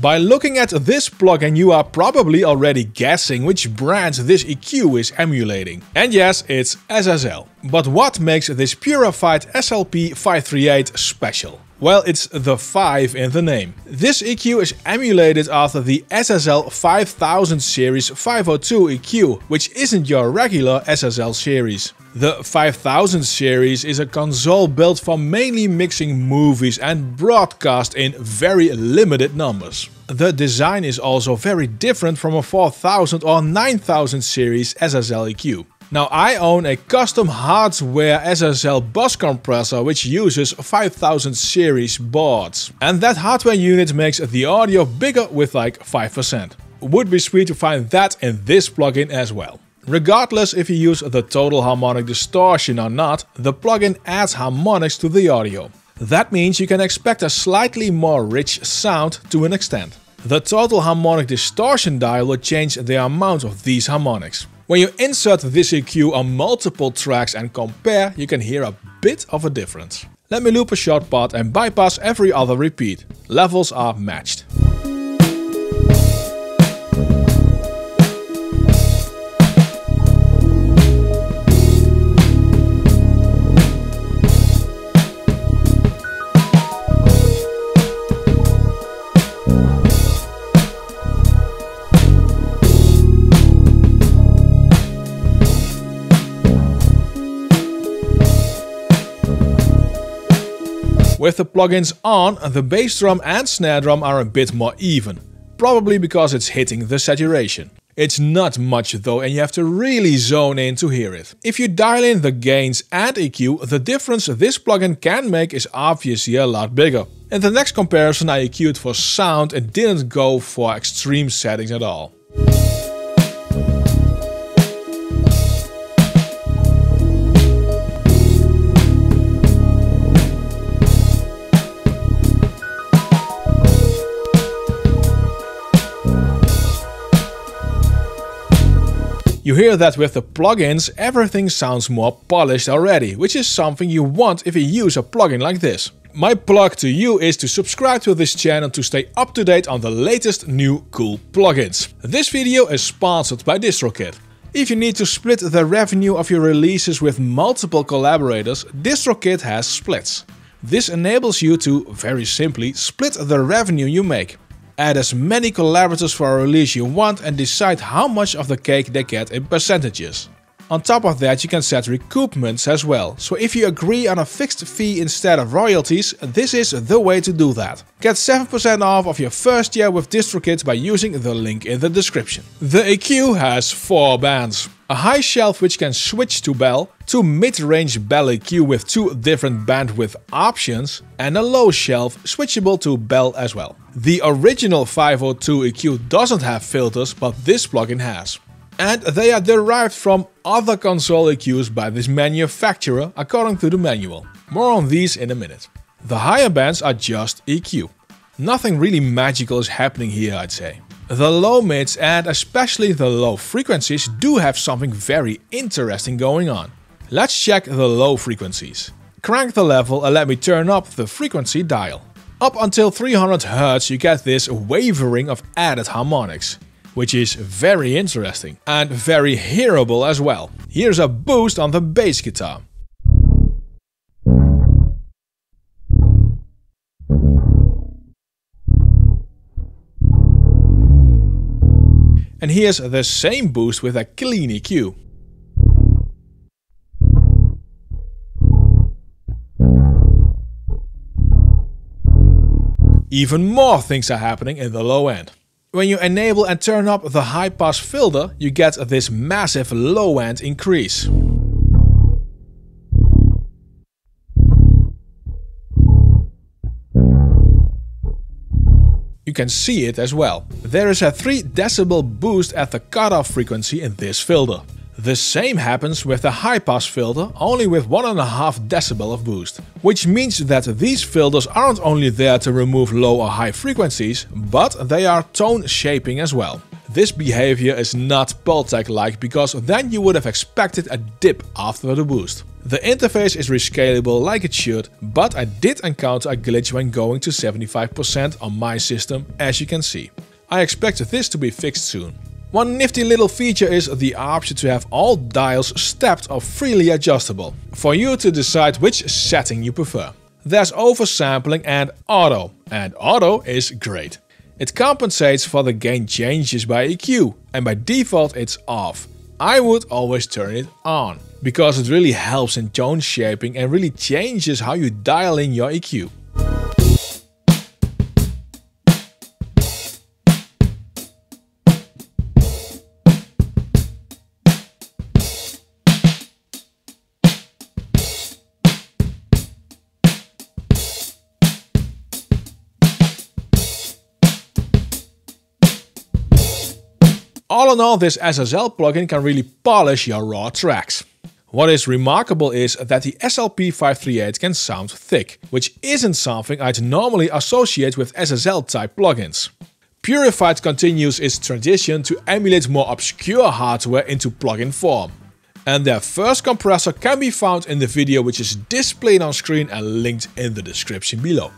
By looking at this plugin, you are probably already guessing which brand this EQ is emulating. And yes, it's SSL. But what makes this Purafied SLP 538 special? Well, it's the 5 in the name. This EQ is emulated after the SSL 5000 series 502 EQ, which isn't your regular SSL series. The 5000 series is a console built for mainly mixing movies and broadcast in very limited numbers. The design is also very different from a 4000 or 9000 series SSL EQ. Now, I own a custom hardware SSL bus compressor which uses 5000 series boards. And that hardware unit makes the audio bigger with like 5%. Would be sweet to find that in this plugin as well. Regardless if you use the total harmonic distortion or not, the plugin adds harmonics to the audio. That means you can expect a slightly more rich sound to an extent. The total harmonic distortion dial will change the amount of these harmonics. When you insert this EQ on multiple tracks and compare, you can hear a bit of a difference. Let me loop a short part and bypass every other repeat. Levels are matched. With the plugins on, the bass drum and snare drum are a bit more even, probably because it's hitting the saturation. It's not much though, and you have to really zone in to hear it. If you dial in the gains and EQ, the difference this plugin can make is obviously a lot bigger. In the next comparison I EQ'd for sound and didn't go for extreme settings at all. You hear that with the plugins everything sounds more polished already, which is something you want if you use a plugin like this. My plug to you is to subscribe to this channel to stay up to date on the latest new cool plugins. This video is sponsored by DistroKid. If you need to split the revenue of your releases with multiple collaborators, DistroKid has splits. This enables you to, very simply, split the revenue you make. Add as many collaborators for a release you want and decide how much of the cake they get in percentages. On top of that, you can set recoupments as well, so if you agree on a fixed fee instead of royalties, this is the way to do that. Get 7% off of your first year with DistroKid by using the link in the description. The EQ has 4 bands. A high shelf which can switch to bell, 2 mid-range bell EQ with 2 different bandwidth options, and a low shelf switchable to bell as well. The original 502 EQ doesn't have filters, but this plugin has. And they are derived from other console EQs by this manufacturer according to the manual. More on these in a minute. The higher bands are just EQ. Nothing really magical is happening here, I'd say. The low mids and especially the low frequencies do have something very interesting going on. Let's check the low frequencies. Crank the level and let me turn up the frequency dial. Up until 300 Hz you get this wavering of added harmonics, which is very interesting and very hearable as well. Here's a boost on the bass guitar. And here's the same boost with a clean EQ. Even more things are happening in the low end. When you enable and turn up the high pass filter, you get this massive low end increase. You can see it as well. There is a 3 decibel boost at the cutoff frequency in this filter. The same happens with the high pass filter, only with 1.5 decibel of boost. Which means that these filters aren't only there to remove low or high frequencies, but they are tone shaping as well. This behavior is not Pultec-like, because then you would have expected a dip after the boost. The interface is rescalable like it should, but I did encounter a glitch when going to 75% on my system, as you can see. I expect this to be fixed soon. One nifty little feature is the option to have all dials stepped or freely adjustable, for you to decide which setting you prefer. There's oversampling and auto is great. It compensates for the gain changes by EQ, and by default it's off. I would always turn it on, because it really helps in tone shaping and really changes how you dial in your EQ. All in all, this SSL plugin can really polish your raw tracks. What is remarkable is that the SLP 538 can sound thick, which isn't something I'd normally associate with SSL type plugins. Purified continues its tradition to emulate more obscure hardware into plugin form. And their first compressor can be found in the video which is displayed on screen and linked in the description below.